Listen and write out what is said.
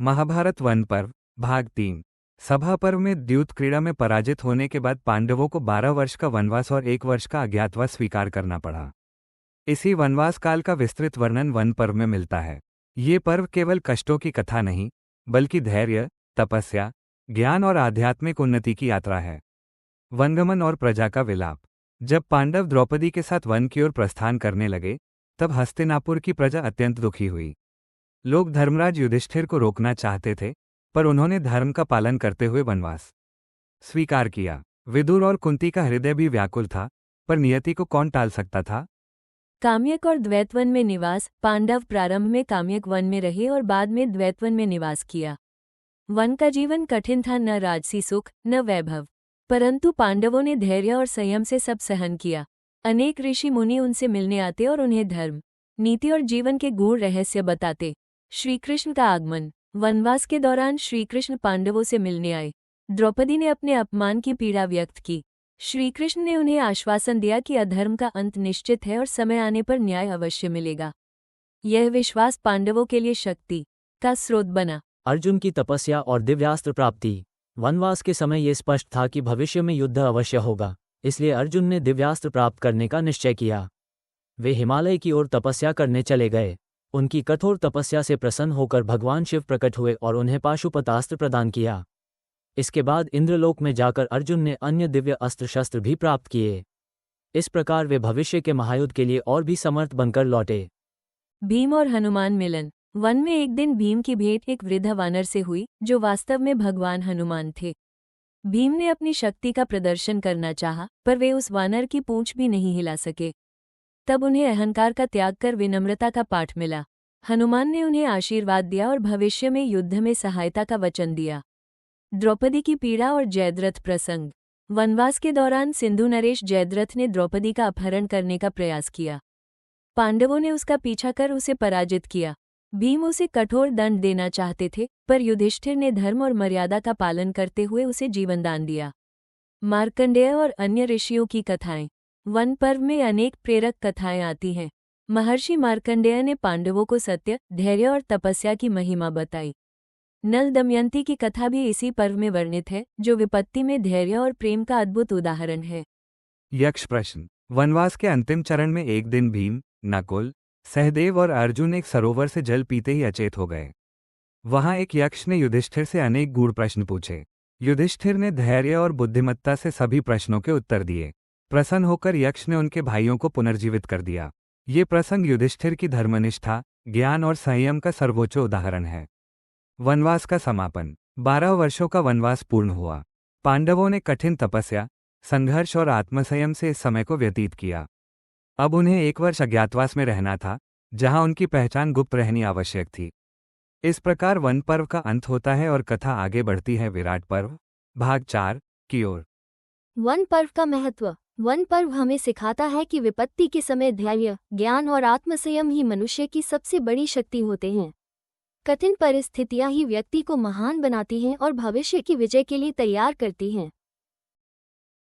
Mahabharat one पर्व भाग 3। सभा पर्व में द्यूत क्रीड़ा में पराजित होने के बाद पांडवों को 12 वर्ष का वनवास और 1 वर्ष का अज्ञातवास स्वीकार करना पड़ा। इसी वनवास काल का विस्तृत वर्णन वन पर्व में मिलता है। ये पर्व केवल कष्टों की कथा नहीं, बल्कि धैर्य, तपस्या, ज्ञान और आध्यात्मिक उन्नति की यात्रा है। वनगमन और प्रजा का विलाप। जब पांडव द्रौपदी के साथ वन की ओर प्रस्थान करने लगे, तब हस्तिनापुर की प्रजा अत्यंत दुखी हुई। लोग धर्मराज युधिष्ठिर को रोकना चाहते थे, पर उन्होंने धर्म का पालन करते हुए वनवास स्वीकार किया। विदुर और कुंती का हृदय भी व्याकुल था, पर नियति को कौन टाल सकता था। काम्यक और द्वैतवन में निवास। पांडव प्रारंभ में काम्यक वन में रहे और बाद में द्वैतवन में निवास किया। वन का जीवन कठिन था, न राजसी सुख न वैभव, परंतु पांडवों ने धैर्य और संयम से सब सहन किया। अनेक ऋषि मुनि उनसे मिलने आते और उन्हें धर्म, नीति और जीवन के गूढ़ रहस्य बताते। श्रीकृष्ण का आगमन। वनवास के दौरान श्रीकृष्ण पांडवों से मिलने आए। द्रौपदी ने अपने अपमान की पीड़ा व्यक्त की। श्रीकृष्ण ने उन्हें आश्वासन दिया कि अधर्म का अंत निश्चित है और समय आने पर न्याय अवश्य मिलेगा। यह विश्वास पांडवों के लिए शक्ति का स्रोत बना। अर्जुन की तपस्या और दिव्यास्त्र प्राप्ति। वनवास के समय ये स्पष्ट था कि भविष्य में युद्ध अवश्य होगा, इसलिए अर्जुन ने दिव्यास्त्र प्राप्त करने का निश्चय किया। वे हिमालय की ओर तपस्या करने चले गए। उनकी कठोर तपस्या से प्रसन्न होकर भगवान शिव प्रकट हुए और उन्हें पाशुपतास्त्र प्रदान किया। इसके बाद इंद्रलोक में जाकर अर्जुन ने अन्य दिव्य अस्त्र शस्त्र भी प्राप्त किए। इस प्रकार वे भविष्य के महायुद्ध के लिए और भी समर्थ बनकर लौटे। भीम और हनुमान मिलन। वन में एक दिन भीम की भेंट एक वृद्ध वानर से हुई, जो वास्तव में भगवान हनुमान थे। भीम ने अपनी शक्ति का प्रदर्शन करना चाहा, पर वे उस वानर की पूंछ भी नहीं हिला सके। तब उन्हें अहंकार का त्याग कर विनम्रता का पाठ मिला। हनुमान ने उन्हें आशीर्वाद दिया और भविष्य में युद्ध में सहायता का वचन दिया। द्रौपदी की पीड़ा और जयद्रथ प्रसंग। वनवास के दौरान सिंधु नरेश जयद्रथ ने द्रौपदी का अपहरण करने का प्रयास किया। पांडवों ने उसका पीछा कर उसे पराजित किया। भीम उसे कठोर दंड देना चाहते थे, पर युधिष्ठिर ने धर्म और मर्यादा का पालन करते हुए उसे जीवनदान दिया। मार्कंडेय और अन्य ऋषियों की कथाएं। वन पर्व में अनेक प्रेरक कथाएं आती हैं। महर्षि मार्कंडेय ने पांडवों को सत्य, धैर्य और तपस्या की महिमा बताई। नल दमयंती की कथा भी इसी पर्व में वर्णित है, जो विपत्ति में धैर्य और प्रेम का अद्भुत उदाहरण है। यक्ष प्रश्न। वनवास के अंतिम चरण में एक दिन भीम, नकुल, सहदेव और अर्जुन एक सरोवर से जल पीते ही अचेत हो गए। वहां एक यक्ष ने युधिष्ठिर से अनेक गूढ़ प्रश्न पूछे। युधिष्ठिर ने धैर्य और बुद्धिमत्ता से सभी प्रश्नों के उत्तर दिए। प्रसन्न होकर यक्ष ने उनके भाइयों को पुनर्जीवित कर दिया। ये प्रसंग युधिष्ठिर की धर्मनिष्ठा, ज्ञान और संयम का सर्वोच्च उदाहरण है। वनवास का समापन। 12 वर्षों का वनवास पूर्ण हुआ। पांडवों ने कठिन तपस्या, संघर्ष और आत्मसंयम से इस समय को व्यतीत किया। अब उन्हें 1 वर्ष अज्ञातवास में रहना था, जहां उनकी पहचान गुप्त रहनी आवश्यक थी। इस प्रकार वन पर्व का अंत होता है और कथा आगे बढ़ती है विराट पर्व भाग 4 की ओर। वन पर्व का महत्व। वन पर्व हमें सिखाता है कि विपत्ति के समय धैर्य, ज्ञान और आत्मसंयम ही मनुष्य की सबसे बड़ी शक्ति होते हैं। कठिन परिस्थितियां ही व्यक्ति को महान बनाती हैं और भविष्य की विजय के लिए तैयार करती हैं।